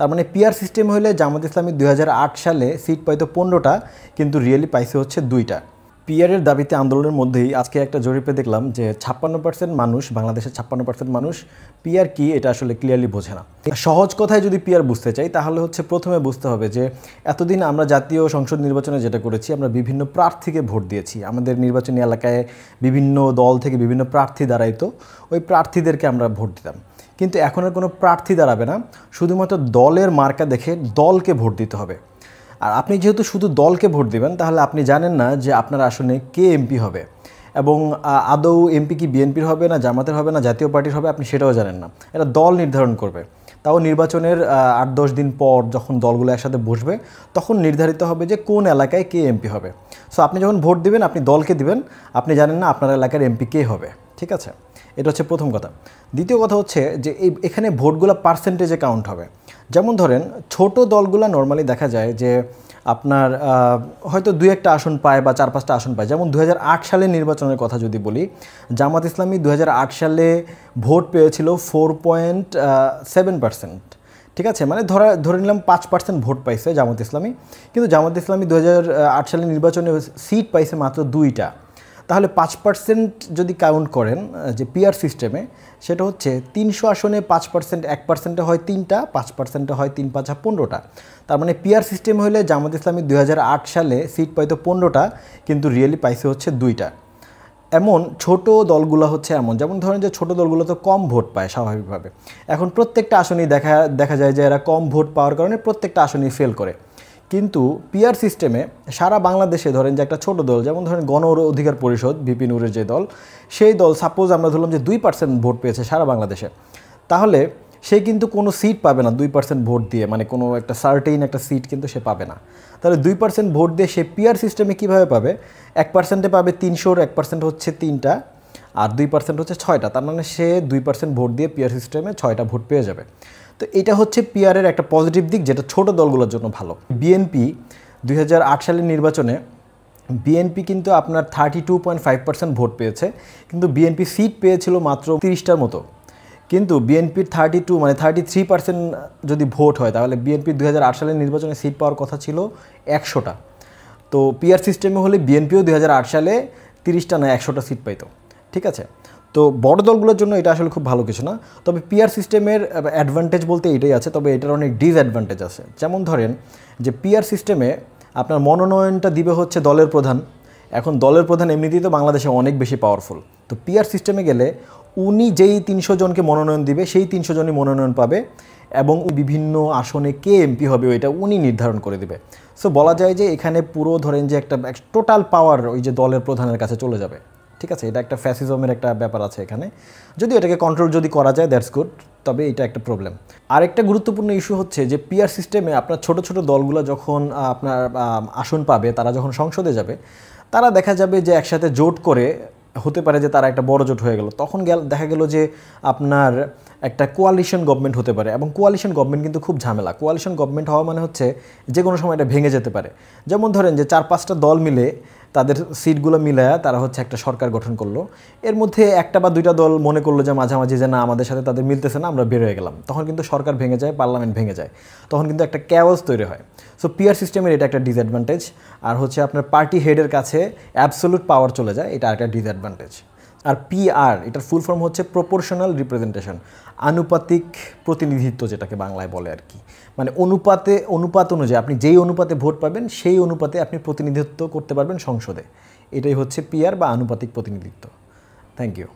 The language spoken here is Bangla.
তার মানে পিআর সিস্টেম হলে জামাত ইসলামী 2008 সালে সিট পাইতো 15টা, কিন্তু রিয়েলি পাইছে হচ্ছে 2টা। পিআরের দাবিতে আন্দোলনের মধ্যেই আজকে একটা জরিপে দেখলাম যে 56% মানুষ, বাংলাদেশের 56% মানুষ পিআর কি এটা আসলে ক্লিয়ারলি বোঝে না। সহজ কথায় যদি পিআর বুঝতে চাই তাহলে হচ্ছে প্রথমে বুঝতে হবে যে এতদিন আমরা জাতীয় সংসদ নির্বাচনে যেটা করেছি, আমরা বিভিন্ন প্রার্থীকে ভোট দিয়েছি। আমাদের নির্বাচনী এলাকায় বিভিন্ন দল থেকে বিভিন্ন প্রার্থী দাঁড়াইতো, ওই প্রার্থীদেরকে আমরা ভোট দিতাম। কিন্তু এখন আর কোনো প্রার্থী দাঁড়াবে না, শুধুমাত্র দলের মার্কা দেখে দলকে ভোট দিতে হবে। আর আপনি যেহেতু শুধু দলকে ভোট দিবেন, তাহলে আপনি জানেন না যে আপনার আসনে কে এমপি হবে, এবং আদৌ এমপি কি বিএনপির হবে না জামাতের হবে না জাতীয় পার্টির হবে আপনি সেটাও জানেন না। এটা দল নির্ধারণ করবে। তাও নির্বাচনের 8-10 দিন পর যখন দলগুলো একসাথে বসবে তখন নির্ধারিত হবে যে কোন এলাকায় কে এমপি হবে। সো আপনি যখন ভোট দিবেন আপনি দলকে দিবেন, আপনি জানেন না আপনার এলাকার এমপি কে হবে। ঠিক আছে, এটা হচ্ছে প্রথম কথা। দ্বিতীয় কথা হচ্ছে যে এখানে ভোটগুলো পার্সেন্টেজে কাউন্ট হবে। যেমন ধরেন ছোট দলগুলো নর্মালি দেখা যায় যে আপনার হয়তো 2-1টা আসন পায় বা 4-5টা আসন পায়। যেমন 2008 সালের নির্বাচনের কথা যদি বলি, জামাত ইসলামী 2008 সালে ভোট পেয়েছিল 4.7%। ঠিক আছে, মানে ধরে নিলাম 5% ভোট পাইছে জামাত ইসলামী, কিন্তু জামাত ইসলামী 2008 সালের নির্বাচনে সিট পাইছে মাত্র 2টা। তাহলে 5% যদি কাউন্ট করেন যে পিআর সিস্টেমে, সেটা হচ্ছে 300 আসনে 5%, 1%-এ হয় 3টা, 5%-এ হয় 3-5-15টা। তার মানে পিআর সিস্টেম হলে জামাত ইসলামী 2008 সালে সিট পাইতো 15টা, কিন্তু রিয়েলি পাইছে হচ্ছে 2টা। এমন ছোট দলগুলো হচ্ছে এমন, যেমন ধরেন যে ছোট দলগুলো তো কম ভোট পায় স্বাভাবিকভাবে। এখন প্রত্যেকটা আসনেই দেখা যায় যে এরা কম ভোট পাওয়ার কারণে প্রত্যেকটা আসনেই ফেল করে। কিন্তু পিআর সিস্টেমে সারা বাংলাদেশে ধরেন যে একটা ছোট দল, যেমন ধরেন গণ অধিকার পরিষদ ভিপি নুরের যে দল, সেই দল সাপোজ আমরা ধরলাম যে 2% ভোট পেয়েছে সারা বাংলাদেশে, তাহলে সে কিন্তু কোনো সিট পাবে না 2% ভোট দিয়ে, মানে কোনো একটা সার্টেইন একটা সিট কিন্তু সে পাবে না। তাহলে 2% ভোট দিয়ে সে পিআর সিস্টেমে কীভাবে পাবে? 1%-এ পাবে 300, 1% হচ্ছে 3টা, আর 2% হচ্ছে 6টা। তার মানে সে 2% ভোট দিয়ে পিআর সিস্টেমে 6টা ভোট পেয়ে যাবে। তো এটা হচ্ছে পিআরের একটা পজিটিভ দিক, যেটা ছোট দলগুলোর জন্য ভালো। বিএনপি 2008 সালের নির্বাচনে বিএনপি কিন্তু আপনার 32.5% ভোট পেয়েছে, কিন্তু বিএনপি সিট পেয়েছিল মাত্র 30টার মতো। কিন্তু বিএনপির 32 মানে 33% যদি ভোট হয়, তাহলে বিএনপির 2008 সালের নির্বাচনে সিট পাওয়ার কথা ছিল 100টা। তো পিআর সিস্টেমে হলে বিএনপিও 2008 সালে 30টা না 100টা সিট পাইতো। ঠিক আছে, তো বড় দলগুলোর জন্য এটা আসলে খুব ভালো কিছু না। তবে পিআর সিস্টেমের অ্যাডভান্টেজ বলতে এটাই আছে, তবে এটার অনেক ডিসঅ্যাডভান্টেজ আছে। যেমন ধরেন যে পিআর সিস্টেমে আপনার মনোনয়নটা দিবে হচ্ছে দলের প্রধান। এখন দলের প্রধান এমনিতেই তো বাংলাদেশে অনেক বেশি পাওয়ারফুল। তো পিআর সিস্টেমে গেলে উনি যেই 300 জনকে মনোনয়ন দিবে সেই 300 জনই মনোনয়ন পাবে, এবং বিভিন্ন আসনে কে এমপি হবে ওইটা উনি নির্ধারণ করে দেবে। সো বলা যায় যে এখানে পুরো ধরেন যে একটা টোটাল পাওয়ার ওই যে দলের প্রধানের কাছে চলে যাবে। ঠিক আছে, এটা একটা ফ্যাসিজমের একটা ব্যাপার আছে এখানে। যদি এটাকে কন্ট্রোল যদি করা যায় দ্যাটস গুড, তবে এটা একটা প্রবলেম। আরেকটা গুরুত্বপূর্ণ ইস্যু হচ্ছে যে পিআর সিস্টেমে আপনার ছোট ছোট দলগুলো যখন আপনার আসন পাবে, তারা যখন সংসদে যাবে, তারা দেখা যাবে যে একসাথে জোট করে, হতে পারে যে তারা একটা বড় জোট হয়ে গেল, তখন দেখা গেল যে আপনার একটা কোয়ালিশন গভর্নমেন্ট হতে পারে। এবং কোয়ালিশন গভর্নমেন্ট কিন্তু খুব ঝামেলা। কোয়ালিশন গভর্নমেন্ট হওয়া মানে হচ্ছে যে কোনো সময় এটা ভেঙে যেতে পারে। যেমন ধরেন যে 4-5টা দল মিলে তাদের সিটগুলো মিলায়া তারা হচ্ছে একটা সরকার গঠন করলো, এর মধ্যে 1টা বা 2টা দল মনে করলো যে মাঝামাঝি যে না আমাদের সাথে তাদের মিলতেছে না, আমরা বের হয়ে গেলাম, তখন কিন্তু সরকার ভেঙে যায়, পার্লামেন্ট ভেঙে যায়, তখন কিন্তু একটা ক্যাওস তৈরি হয়। সো পিআর সিস্টেমের এটা একটা ডিসঅ্যাডভান্টেজ। আর হচ্ছে আপনার পার্টি হেডের কাছে অ্যাবসোলুট পাওয়ার চলে যায়, এটা একটা ডিসঅ্যাডভান্টেজ। আর পিআর এটার ফুল ফর্ম হচ্ছে প্রপোর্শনাল রিপ্রেজেন্টেশন, আনুপাতিক প্রতিনিধিত্ব যেটাকে বাংলায় বলে আর কি। মানে অনুপাত অনুযায়ী আপনি যেই অনুপাতে ভোট পাবেন সেই অনুপাতে আপনি প্রতিনিধিত্ব করতে পারবেন সংসদে। এটাই হচ্ছে পিআর বা আনুপাতিক প্রতিনিধিত্ব। Thank you.